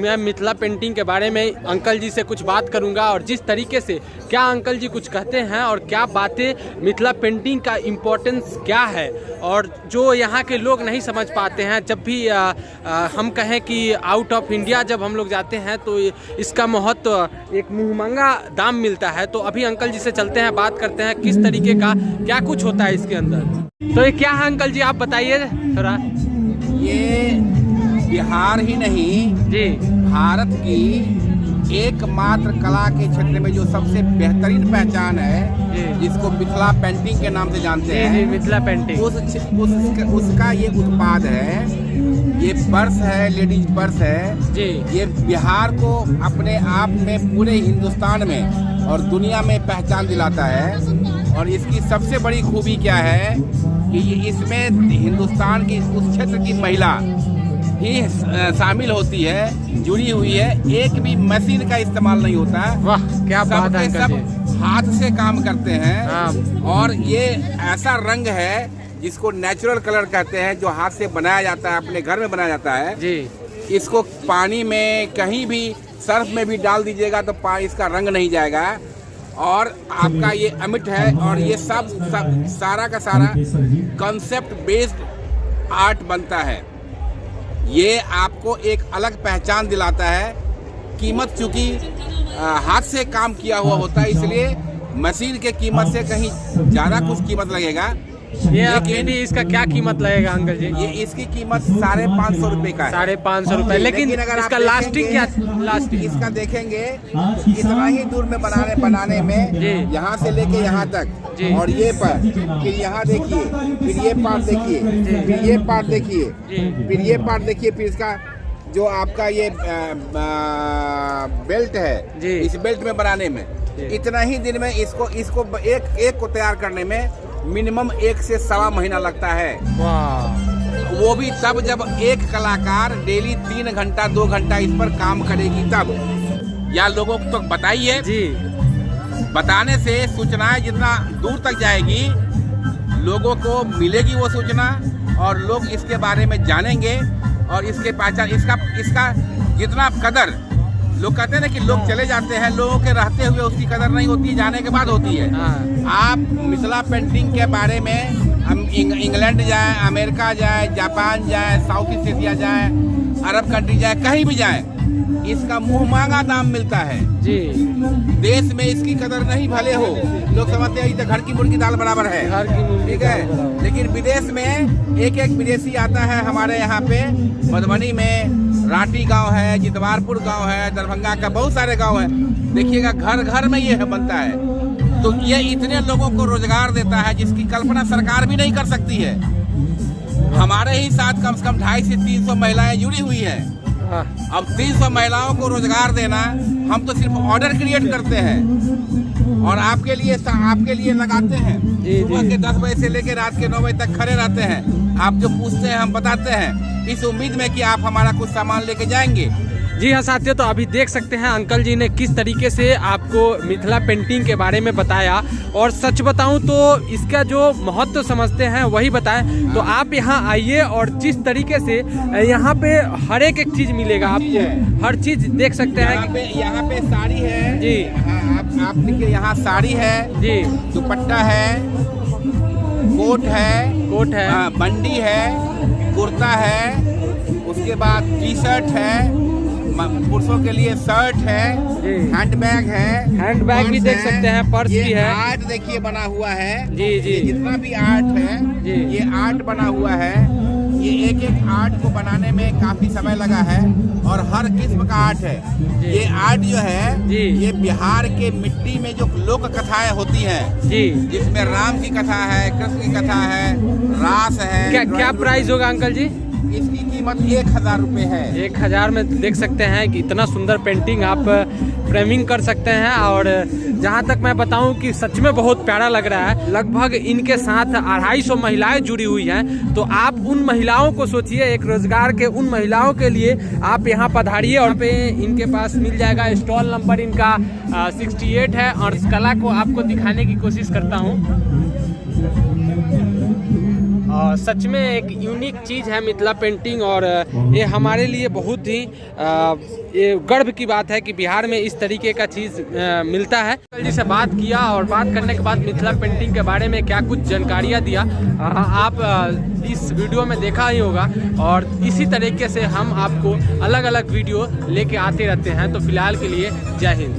मैं मिथिला पेंटिंग के बारे में अंकल जी से कुछ बात करूंगा और जिस तरीके से क्या अंकल जी कुछ कहते हैं और क्या बातें मिथिला पेंटिंग का इम्पोर्टेंस क्या है और जो यहाँ के लोग नहीं समझ पाते हैं। जब भी हम कहें कि आउट ऑफ इंडिया जब हम लोग जाते हैं तो इसका महत्व एक मुँहमांगा दाम मिलता है। तो अभी अंकल जी से चलते हैं, बात करते हैं किस तरीके का क्या कुछ होता है इसके अंदर। तो ये क्या है अंकल जी, आप बताइए थोड़ा। ये बिहार ही नहीं जी, भारत की एकमात्र कला के क्षेत्र में जो सबसे बेहतरीन पहचान है, जिसको मिथिला पेंटिंग के नाम से जानते हैं। जी, मिथिला पेंटिंग उसका ये उत्पाद है। ये पर्स है, लेडीज पर्स है जी। ये बिहार को अपने आप में पूरे हिंदुस्तान में और दुनिया में पहचान दिलाता है। और इसकी सबसे बड़ी खूबी क्या है कि इसमें हिंदुस्तान की उस क्षेत्र की महिला ही शामिल होती है, जुड़ी हुई है। एक भी मशीन का इस्तेमाल नहीं होता। वाह, क्या बात है। सब हाथ से काम करते हैं। और ये ऐसा रंग है जिसको नेचुरल कलर कहते हैं, जो हाथ से बनाया जाता है, अपने घर में बनाया जाता है जी। इसको पानी में कहीं भी सर्फ में भी डाल दीजिएगा तो इसका रंग नहीं जाएगा। और आपका ये अमिट है और ये सब सारा का सारा कॉन्सेप्ट बेस्ड आर्ट बनता है। ये आपको एक अलग पहचान दिलाता है। कीमत चूंकि हाथ से काम किया हुआ होता है, इसलिए मशीन के कीमत से कहीं ज़्यादा कुछ कीमत लगेगा। लेकिन इसका क्या कीमत लगेगा अंकल जी? ये इसकी कीमत 550 रुपए का है। 550 रुपए। लेकिन अगर इसका लास्टिंग क्या? लास्टिंग इसका देखेंगे इतना ही दूर में बनाने में, यहाँ से लेके यहाँ तक और ये पर, फिर यहाँ देखिए, फिर ये पार्ट देखिए, फिर ये पार्ट देखिए, फिर ये पार्ट देखिए, फिर इसका जो आपका ये बेल्ट है, इस बेल्ट में बनाने में इतना ही दिन में इसको एक को तैयार करने में मिनिमम 1 से सवा महीना लगता है। वाह। वो भी तब जब एक कलाकार डेली 3 घंटा 2 घंटा इस पर काम करेगी तब। या लोगों को तो बताइए जी, बताने से सूचनाएं जितना दूर तक जाएगी, लोगों को मिलेगी वो सूचना और लोग इसके बारे में जानेंगे और इसके पहचान इसका जितना कदर, लोग कहते हैं ना कि लोग चले जाते हैं, लोगों के रहते हुए उसकी कदर नहीं होती, जाने के बाद होती है। आप मिथिला पेंटिंग के बारे में हम इंग्लैंड जाए, अमेरिका जाए, जापान जाए, साउथ ईस्ट एशिया जाए, अरब कंट्री जाए, कहीं भी जाए, इसका मुँह मांगा दाम मिलता है जी। देश में इसकी कदर नहीं भले हो, लोग समझते हैं तो घर की मुर्गी दाल बराबर है, ठीक है। लेकिन विदेश में एक विदेशी आता है हमारे यहाँ पे, मधुबनी में राठी गांव है, जितवारपुर गांव है, दरभंगा का बहुत सारे गांव है, देखिएगा घर घर में ये बनता है। तो ये इतने लोगों को रोजगार देता है जिसकी कल्पना सरकार भी नहीं कर सकती है। हमारे ही साथ कम से कम 250 से 300 महिलाएं जुड़ी हुई हैं। अब 300 महिलाओं को रोजगार देना, हम तो सिर्फ ऑर्डर क्रिएट करते हैं और आपके लिए लगाते हैं। सुबह के 10 बजे से लेकर रात के 9 बजे तक खड़े रहते हैं। आप जो पूछते हैं हम बताते हैं, इस उम्मीद में कि आप हमारा कुछ सामान लेके जाएंगे। जी हाँ साथियों, तो अभी देख सकते हैं अंकल जी ने किस तरीके से आपको मिथिला पेंटिंग के बारे में बताया। और सच बताऊं तो इसका जो महत्व समझते हैं वही बताएं। तो आप यहाँ आइए और जिस तरीके से यहाँ पे हर एक चीज मिलेगा, आपको हर चीज देख सकते हैं। यहाँ पे साड़ी है जी, आप देखिए, यहाँ साड़ी है जी, दुपट्टा है, कोट है, बंडी है, कुर्ता है, उसके बाद टी शर्ट है, पुरुषों के लिए शर्ट है, हैंडबैग भी देख सकते हैं, पर्स भी है। आर्ट देखिए बना हुआ है जी। जितना भी आर्ट है ये आर्ट बना हुआ है। ये एक आर्ट को बनाने में काफी समय लगा है और हर किस्म का आर्ट है। ये आर्ट जो है ये बिहार के मिट्टी में जो लोक कथाएं होती हैं जी, जिसमें राम की कथा है, कृष्ण की कथा है, रास है। क्या प्राइस होगा अंकल जी? इसकी कीमत 1000 रुपए है। 1000 में देख सकते हैं कि इतना सुंदर पेंटिंग आप फ्रेमिंग कर सकते हैं। और जहां तक मैं बताऊं कि सच में बहुत प्यारा लग रहा है। लगभग इनके साथ 250 महिलाएं जुड़ी हुई हैं। तो आप उन महिलाओं को सोचिए, एक रोजगार के उन महिलाओं के लिए आप यहाँ पधारिए। और पे इनके पास मिल जाएगा, स्टॉल नंबर इनका 68 है। और इस कला को आपको दिखाने की कोशिश करता हूँ। सच में एक यूनिक चीज़ है मिथिला पेंटिंग, और ये हमारे लिए बहुत ही ये गर्व की बात है कि बिहार में इस तरीके का चीज़ मिलता है। अंकल जी से बात किया और बात करने के बाद मिथिला पेंटिंग के बारे में क्या कुछ जानकारियाँ दिया आप इस वीडियो में देखा ही होगा, और इसी तरीके से हम आपको अलग अलग वीडियो लेके आते रहते हैं। तो फिलहाल के लिए जय हिंद।